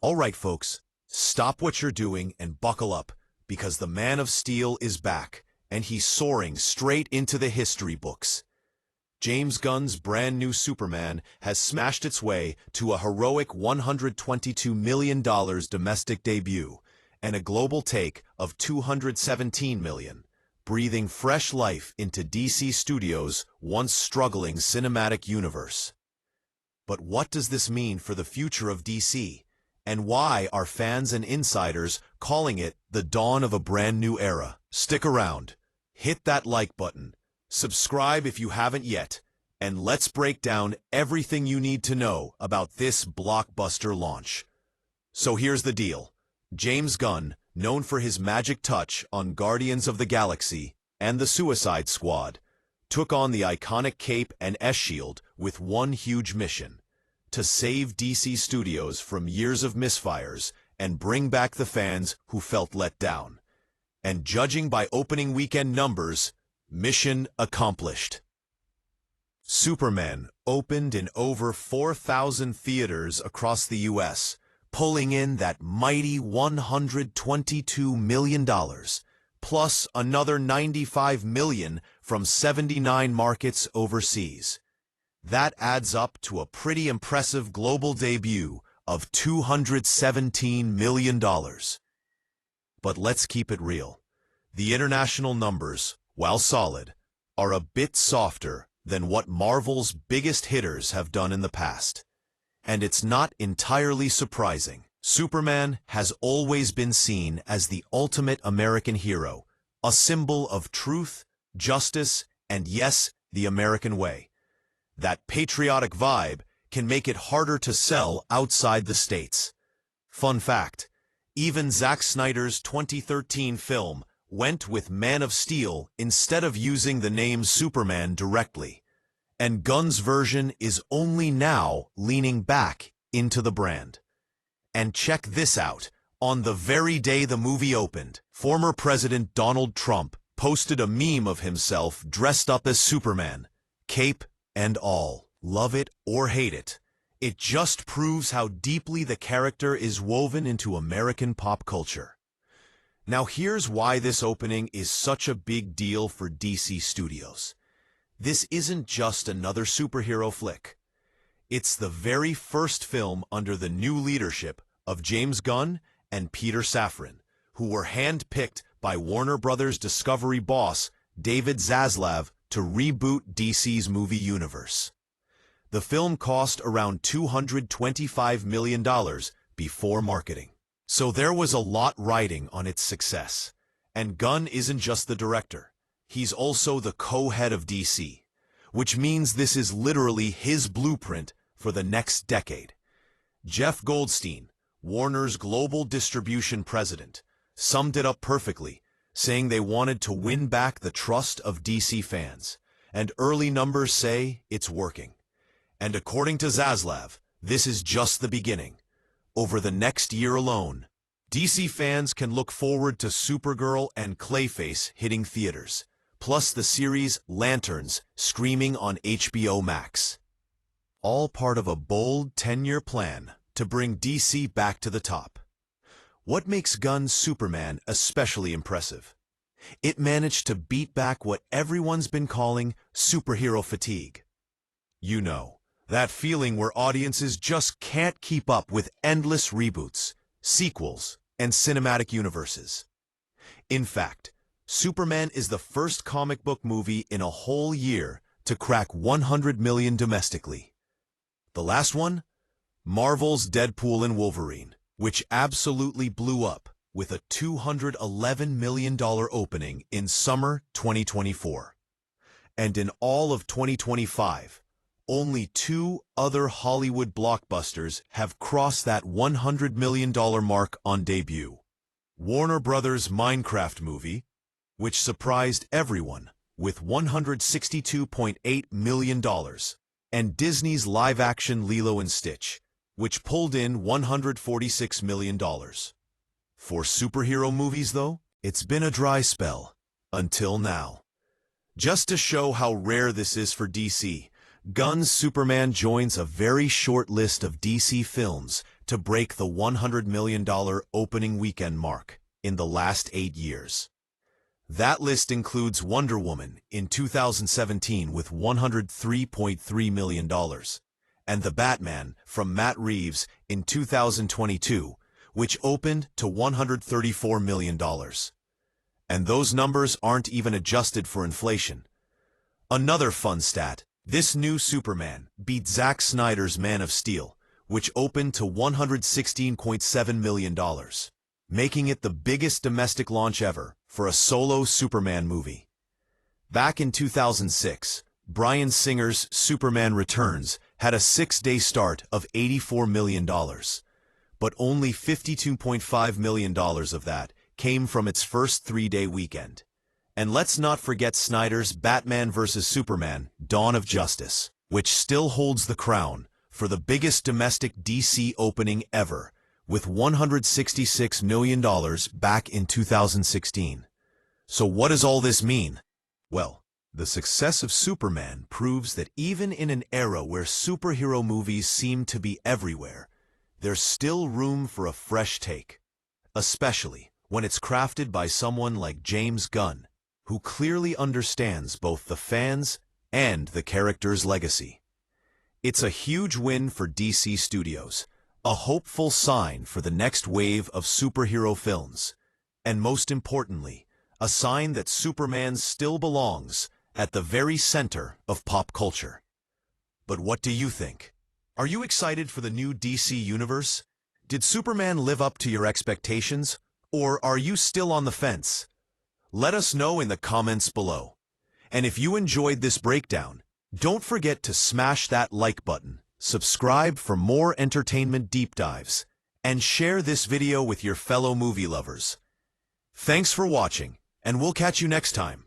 All right, folks, stop what you're doing and buckle up, because the Man of Steel is back, and he's soaring straight into the history books. James Gunn's brand new Superman has smashed its way to a heroic $122 million domestic debut and a global take of $217 million, breathing fresh life into DC Studios' once struggling cinematic universe. But what does this mean for the future of DC? And why are fans and insiders calling it the dawn of a brand new era? Stick around, hit that like button, subscribe if you haven't yet, and let's break down everything you need to know about this blockbuster launch. So here's the deal. James Gunn, known for his magic touch on Guardians of the Galaxy and the Suicide Squad, took on the iconic cape and S-Shield with one huge mission: to save DC Studios from years of misfires and bring back the fans who felt let down. And judging by opening weekend numbers, mission accomplished. Superman opened in over 4,000 theaters across the U.S., pulling in that mighty $122 million, plus another $95 million from 79 markets overseas. That adds up to a pretty impressive global debut of $217 million. But let's keep it real. The international numbers, while solid, are a bit softer than what Marvel's biggest hitters have done in the past. And it's not entirely surprising. Superman has always been seen as the ultimate American hero, a symbol of truth, justice, and yes, the American way. That patriotic vibe can make it harder to sell outside the States. Fun fact, even Zack Snyder's 2013 film went with Man of Steel instead of using the name Superman directly. And Gunn's version is only now leaning back into the brand. And check this out. On the very day the movie opened, former President Donald Trump posted a meme of himself dressed up as Superman, cape and all. Love it or hate it, it just proves how deeply the character is woven into American pop culture. Now here's why this opening is such a big deal for DC Studios. This isn't just another superhero flick. It's the very first film under the new leadership of James Gunn and Peter Safran, who were handpicked by Warner Bros. Discovery boss David Zaslav to reboot DC's movie universe. The film cost around $225 million before marketing. So there was a lot riding on its success. And Gunn isn't just the director. He's also the co-head of DC, which means this is literally his blueprint for the next decade. Jeff Goldstein, Warner's global distribution president, summed it up perfectly, saying they wanted to win back the trust of DC fans, and early numbers say it's working. And according to Zaslav, this is just the beginning. Over the next year alone, DC fans can look forward to Supergirl and Clayface hitting theaters, plus the series Lanterns streaming on HBO Max. All part of a bold 10-year plan to bring DC back to the top. What makes Gunn's Superman especially impressive? It managed to beat back what everyone's been calling superhero fatigue. You know, that feeling where audiences just can't keep up with endless reboots, sequels, and cinematic universes. In fact, Superman is the first comic book movie in a whole year to crack 100 million domestically. The last one? Marvel's Deadpool and Wolverine, which absolutely blew up with a $211 million opening in summer 2024. And in all of 2025, only 2 other Hollywood blockbusters have crossed that $100 million mark on debut. Warner Bros.' Minecraft movie, which surprised everyone with $162.8 million, and Disney's live-action Lilo and Stitch, which pulled in $146 million. For superhero movies, though, it's been a dry spell, until now. Just to show how rare this is for DC, Gunn's Superman joins a very short list of DC films to break the $100 million opening weekend mark in the last 8 years. That list includes Wonder Woman in 2017 with $103.3 million, and The Batman from Matt Reeves in 2022, which opened to $134 million. And those numbers aren't even adjusted for inflation. Another fun stat, this new Superman beat Zack Snyder's Man of Steel, which opened to $116.7 million, making it the biggest domestic launch ever for a solo Superman movie. Back in 2006, Bryan Singer's Superman Returns had a 6-day start of $84 million, but only $52.5 million of that came from its first 3-day weekend. And let's not forget Snyder's Batman vs. Superman: Dawn of Justice, which still holds the crown for the biggest domestic DC opening ever, with $166 million back in 2016. So what does all this mean? Well, the success of Superman proves that even in an era where superhero movies seem to be everywhere, there's still room for a fresh take, especially when it's crafted by someone like James Gunn, who clearly understands both the fans and the character's legacy. It's a huge win for DC Studios, a hopeful sign for the next wave of superhero films, and most importantly, a sign that Superman still belongs at the very center of pop culture. But what do you think? Are you excited for the new DC universe? Did Superman live up to your expectations, or are you still on the fence? Let us know in the comments below. And if you enjoyed this breakdown, don't forget to smash that like button, subscribe for more entertainment deep dives, and share this video with your fellow movie lovers. Thanks for watching, and we'll catch you next time.